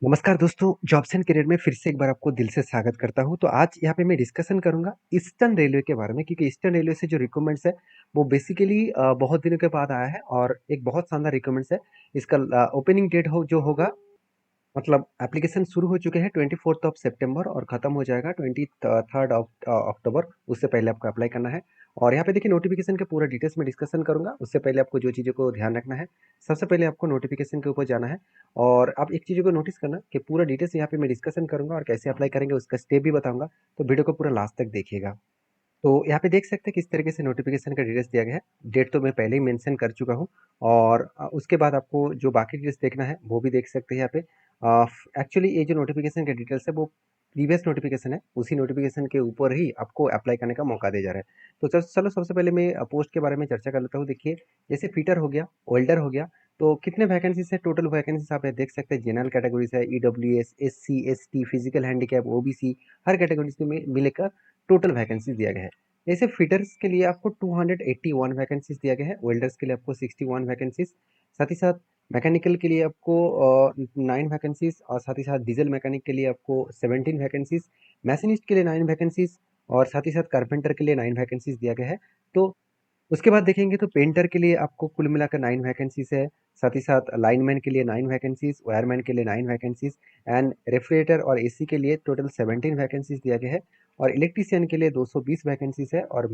नमस्कार दोस्तों, jobs and career में फिर से एक बार आपको दिल से स्वागत करता हूँ। तो आज यहाँ पे मैं डिस्कशन करूँगा ईस्टर्न रेलवे के बारे में, क्योंकि ईस्टर्न रेलवे से जो रिक्रूटमेंट्स है वो बेसिकली बहुत दिनों के बाद आया है और एक बहुत शानदार रिक्रूटमेंट्स है। इसका ओपनिंग डेट हो जो होगा, मतलब एप्लीकेशन शुरू हो चुके हैं 24th ऑफ सितंबर और खत्म हो जाएगा 23rd ऑफ अक्टूबर। उससे पहले आपको अप्लाई करना है। और यहाँ पे देखिए नोटिफिकेशन के पूरा डिटेल्स में डिस्कशन करूंगा। उससे पहले आपको जो चीज़ों को ध्यान रखना है, सबसे पहले आपको नोटिफिकेशन के ऊपर जाना है। और आप एक चीज़ों को नोटिस करना कि पूरा डिटेल्स यहाँ पे मैं डिस्कशन करूंगा और कैसे अप्लाई करेंगे उसका स्टेप भी बताऊंगा। तो वीडियो को पूरा लास्ट तक देखिएगा। तो यहाँ पे देख सकते हैं किस तरीके से नोटिफिकेशन का डिटेल्स दिया गया है। डेट तो मैं पहले ही मेंशन कर चुका हूँ। और उसके बाद आपको जो बाकी डिटेल्स देखना है वो भी देख सकते हैं यहाँ पे। एक्चुअली ये जो नोटिफिकेशन का डिटेल्स है वो प्रीवियस नोटिफिकेशन है, उसी नोटिफिकेशन के ऊपर ही आपको अप्लाई करने का मौका दिया जा रहा है। तो चलो सबसे पहले मैं पोस्ट के बारे में चर्चा कर लेता हूँ। देखिए, जैसे फिटर हो गया, वेल्डर हो गया, तो कितने वैकेंसीज है, टोटल वैकेंसीज आप देख सकते हैं। जनरल कैटेगरीज है, EWS, SC, ST, physical handicap, OBC, हर कैटेगरीज में मिलकर टोटल वैकेंसीज दिया गया है। जैसे फिटर्स के लिए आपको 281 वैकेंसीज दिया गया है, वेल्डर्स के लिए आपको 61 वैकेंसीज, साथ ही साथ मैकेनिकल के लिए आपको 9 वैकेंसीज, और साथ ही साथ डीजल मैकेनिक के लिए आपको 17 वैकेंसीज, मैशिनिस्ट के लिए 9 वैकेंसीज, और साथ ही साथ कारपेंटर के लिए 9 वैकेंसीज दिया गया है। तो उसके बाद देखेंगे तो पेंटर के लिए आपको कुल मिलाकर 9 वैकेंसीज है। साथ ही साथ लाइनमैन के लिए 9 वैकेंसीज, वायरमैन के लिए 9 वैकेंसीज, एंड रेफ्रिजरेटर और एसी के लिए टोटल 17 वैकेंसीज दिया गया है। और इलेक्ट्रीशियन के लिए 220 वैकेंसीज है, और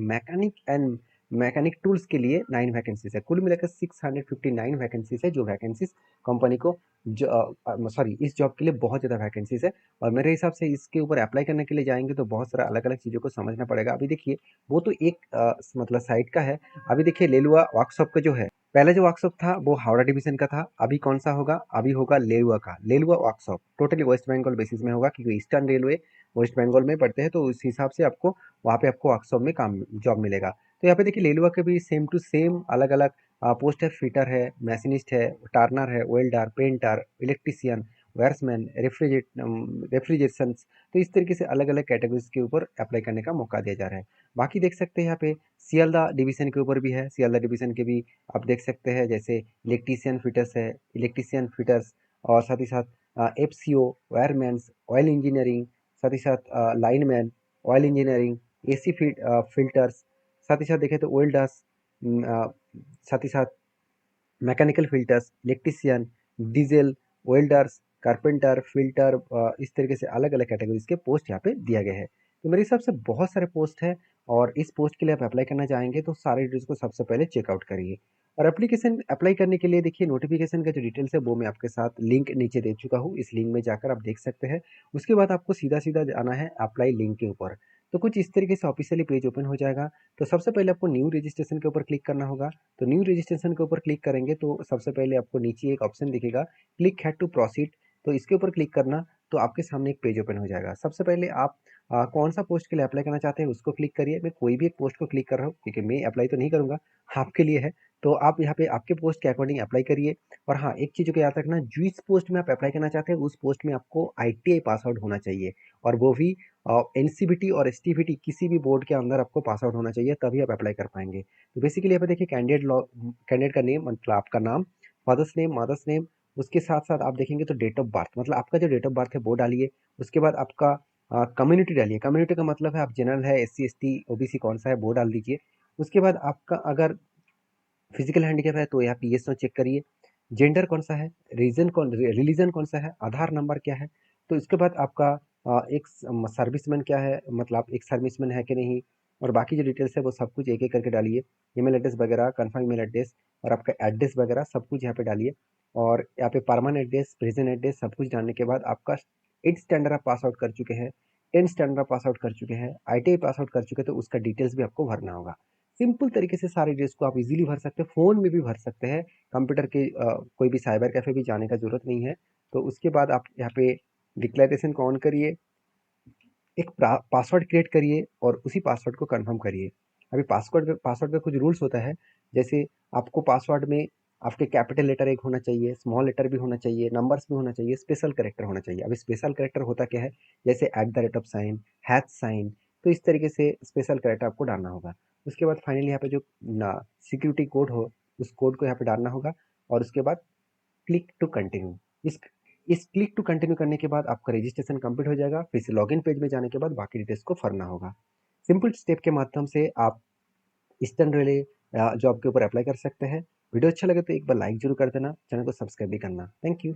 मैकेनिक टूल्स के लिए 9 वैकेंसीज है। कुल मिलाकर 659 वैकेंसीज है, जो वैकेंसीज कंपनी को सॉरी इस जॉब के लिए बहुत ज़्यादा वैकेंसीज है। और मेरे हिसाब से इसके ऊपर अप्लाई करने के लिए जाएंगे तो बहुत सारा अलग अलग चीज़ों को समझना पड़ेगा। अभी देखिए, वो तो एक मतलब साइड का है। अभी देखिए, लेलुआ वर्कशॉप का जो है, पहले जो वर्कशॉप था वो हावड़ा डिवीजन का था। अभी कौन सा होगा? अभी होगा लेलुआ का, Lelua workshop totally West Bengal basis में होगा, क्योंकि ईस्टर्न रेलवे वेस्ट बंगाल में पड़ते हैं। तो उस हिसाब से आपको वहाँ पे आपको वर्कशॉप में काम जॉब मिलेगा। तो यहाँ पे देखिए, लेलुआ के भी सेम टू सेम अलग अलग पोस्ट है। फिटर है, मैशिनिस्ट है, टार्नर है, वेल्डर, पेंटर, इलेक्ट्रीशियन, वायरसमैन, रेफ्रिजरेशन। तो इस तरीके से अलग अलग कैटेगरीज के ऊपर अप्लाई करने का मौका दिया जा रहा है। बाकी देख सकते हैं यहाँ पे सियालदा डिवीजन के ऊपर भी है। सियालदा डिवीजन के भी आप देख सकते हैं, जैसे इलेक्ट्रीशियन फिटर्स है, इलेक्ट्रीशियन फिटर्स, और साथ ही साथ एफसीओ, वायरमैन्स, ऑयल इंजीनियरिंग, साथ ही साथ lineman, oil engineering, AC filters, साथ ही साथ देखें तो वेल्डर्स, साथ ही साथ mechanical filters, electrician, diesel, welders, carpenter, filter, इस तरीके से अलग अलग कैटेगरीज के पोस्ट यहाँ पे दिया गया है। तो मेरे हिसाब से बहुत सारे पोस्ट है, और इस पोस्ट के लिए आप अप्लाई करना चाहेंगे तो सारे डिटेल्स को सबसे पहले चेकआउट करिए। और एप्लीकेशन अप्लाई करने के लिए देखिए, नोटिफिकेशन का जो डिटेल्स है वो मैं आपके साथ लिंक नीचे दे चुका हूँ। इस लिंक में जाकर आप देख सकते हैं। उसके बाद आपको सीधा सीधा जाना है अप्लाई लिंक के ऊपर। तो कुछ इस तरीके से ऑफिशियली पेज ओपन हो जाएगा। तो सबसे पहले आपको न्यू रजिस्ट्रेशन के ऊपर क्लिक करना होगा। तो न्यू रजिस्ट्रेशन के ऊपर क्लिक करेंगे तो सबसे पहले आपको नीचे एक ऑप्शन दिखेगा, क्लिक हैड टू प्रोसीड। तो इसके ऊपर क्लिक करना, तो आपके सामने एक पेज ओपन हो जाएगा। सबसे पहले आप कौन सा पोस्ट के लिए अप्लाई करना चाहते हैं उसको क्लिक करिए। मैं कोई भी एक पोस्ट को क्लिक कर रहा हूँ, क्योंकि मैं अप्लाई तो नहीं करूंगा, आपके लिए है। तो आप यहाँ पे आपके पोस्ट के अकॉर्डिंग अप्लाई करिए। और हाँ, एक चीज़ को याद रखना, जिस पोस्ट में आप अप्लाई करना चाहते हैं उस पोस्ट में आपको ITI पास आउट होना चाहिए, और वो भी NCVT और STVT किसी भी बोर्ड के अंदर आपको पास आउट होना चाहिए, तभी आप अप्लाई कर पाएंगे। तो बेसिकली यहाँ पे देखिए, कैंडिडेट का नेम, मतलब आपका नाम, फादर्स नेम, मदर्स नेम, उसके साथ साथ आप देखेंगे तो डेट ऑफ बर्थ, मतलब आपका जो डेट ऑफ बर्थ है वो डालिए। उसके बाद आपका कम्युनिटी डालिए। कम्युनिटी का मतलब है आप जनरल है, SC ST OBC कौन सा है वो डाल दीजिए। उसके बाद आपका अगर फिजिकल हैंडीकैप है तो यहाँ पे yes no चेक करिए। जेंडर कौन सा है, रिलीजन कौन सा है, आधार नंबर क्या है। तो इसके बाद आपका एक सर्विसमैन क्या है, मतलब आप एक सर्विसमैन है कि नहीं। और बाकी जो डिटेल्स है वो सब कुछ एक एक करके डालिए। ईमेल एड्रेस वगैरह, कंफर्म ईमेल एड्रेस, और आपका एड्रेस वगैरह सब कुछ यहाँ पे डालिए। और यहाँ पे परमानेंट एड्रेस, प्रेजेंट एड्रेस सब कुछ डालने के बाद आपका 8th स्टैंडर्ड आप पास आउट कर चुके हैं, 10th स्टैंडर्ड पास आउट कर चुके हैं, ITI पास आउट कर चुके हैं, तो उसका डिटेल्स भी आपको भरना होगा। सिंपल तरीके से सारी डिटेल्स को आप इजीली भर सकते हैं, फ़ोन में भी भर सकते हैं। कंप्यूटर के कोई भी साइबर कैफ़े भी जाने का ज़रूरत नहीं है। तो उसके बाद आप यहाँ पे डिक्लेरेशन को ऑन करिए, एक पासवर्ड क्रिएट करिए और उसी पासवर्ड को कंफर्म करिए। अभी पासवर्ड का कुछ रूल्स होता है। जैसे आपको पासवर्ड में आपके कैपिटल लेटर एक होना चाहिए, स्मॉल लेटर भी होना चाहिए, नंबर्स भी होना चाहिए, स्पेशल कैरेक्टर होना चाहिए। अभी स्पेशल कैरेक्टर होता क्या है, जैसे @ साइन, #, तो इस तरीके से स्पेशल कैरेक्टर आपको डालना होगा। उसके बाद फाइनली यहाँ पे जो सिक्योरिटी कोड हो, उस कोड को यहाँ पे डालना होगा, और उसके बाद क्लिक टू कंटिन्यू। इस इस क्लिक टू कंटिन्यू करने के बाद आपका रजिस्ट्रेशन कंप्लीट हो जाएगा। फिर से लॉगिन पेज में जाने के बाद बाकी डिटेल्स को भरना होगा। सिंपल स्टेप के माध्यम से आप ईस्टर्न रेलवे जॉब के ऊपर अप्लाई कर सकते हैं। वीडियो अच्छा लगे तो एक बार लाइक जरूर कर देना, चैनल को सब्सक्राइब भी करना। Thank you.